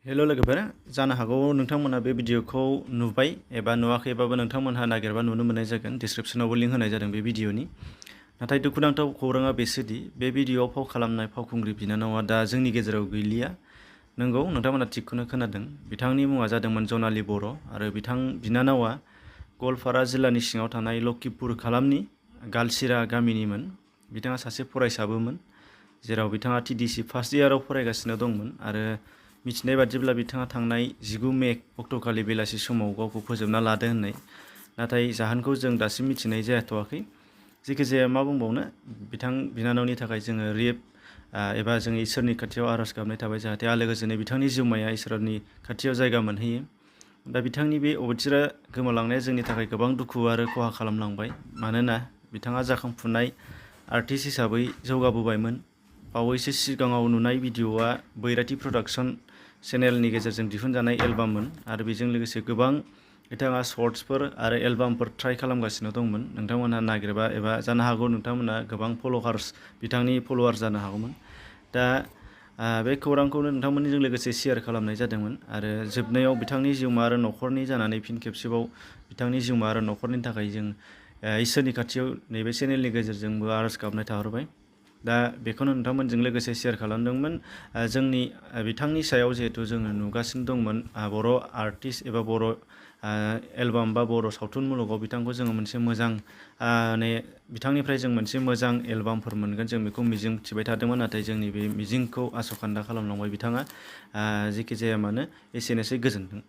हेल' लोगोफोर जानो हागौ नोंथांमोनहा बे भिडिअखौ नुबाय एबा नुवाखैबाबो नोंथांमोनहा नागिरबा नुनो मोननाय जागोन डिसक्रिप्शनावबो लिंक होनाय जादों बे भिडिअनि नाथाय दुखुनांथाव खौराङा बेसोदि बे भिडिअआव फाव खालामनाय फावखुंग्रि बिनानावा दा जोंनि गेजेराव गैलिया नंगौ नोंथांमोना थिगखौनो खोनादों बिथांनि मुङा जादोंमोन जनालि बर' आरो बिथां बिनानावा गवालपारा जिल्लानि सिङाव थानाय लखिपुर खालामनि गालसिरा गामिनिमोन बिथाङा सासे फरायसाबोमोन जेराव बिथाङा TDC फार्स्ट इयाराव फरायगासिनो दंमोन आरो मिथिनाय बादिब्ला बिथाङा थांनाय 19 मे अक्ट'खालि बेलासि समाव गावखौ फोजोबना लादो होननाय नाथाय जाहोनखौ जों दासिम मिथिनाय जाथ'वाखै जेखिजाया मा बुंबावनो बिथां बिनानावनि थाखाय जोङो रिप एबा जों इसोरनि खाथियाव आरज गाबनाय थाबाय जाहाथे आलो गोजोनै बिथांनि जिउमाया इसोरनि खाथियाव जायगा मोनहैयो दा बिथांनि बे अबथिरा गोमालांनाया जोंनि थाखाय गोबां दुखु आरो खहा खालामलांबाय मानोना बिथाङा जाखांफुनाय आर्टिस्ट हिसाबै जौगाबोबायमोन बावैसो सिगाङाव नुनाय भिडिअआ बैराथि प्रडाक्शन चेनेलनि गेजेरजों दिहुनजानाय एलबाममोन आरो बेजों लोगोसे गोबां बिथाङा शर्ट्सफोर आरो एलबामफोर ट्राइ खालामगासिनो दंमोन नोंथांमोनहा नागिरबा एबा जानो हागौ नोंथांमोनहा गोबां बिथांनि फलोवार जानो हागौमोन दा बे खौरांखौनो नोंथांमोननिजों लोगोसे शेयार खालामनाय जादोंमोन आरो जोबनायाव बिथांनि जिउमा आरो न'खरनि जानानै फिन खेबसेबाव बिथांनि जिउमा आरो न'खरनि थाखाय जों इसोरनि खाथियाव नैबे चेनेलनि गेजेरजोंबो आरज गाबनाय थाहरबाय दा बेखौनो नोंथांमोनजों लोगोसे शेयार खालामदोंमोन जोंनि बिथांनि सायाव जिहेतु जोङो नुगासिनो दंमोन बर' आर्टिस्ट एबा बर' एलबाम बा बर' सावथुन मुलुगाव बिथांखौ जोङो मोनसे मोजां बिथांनिफ्राय जों मोनसे मोजां एलबामफोर मोनगोन जों बेखौ मिजिं थिबाय थादोंमोन नाथाय जोंनि बे मिजिंखौ आसखान्दा खालामलांबाय बिथाङा जेखि जाया मानो एसेनोसै गोजोन्थों।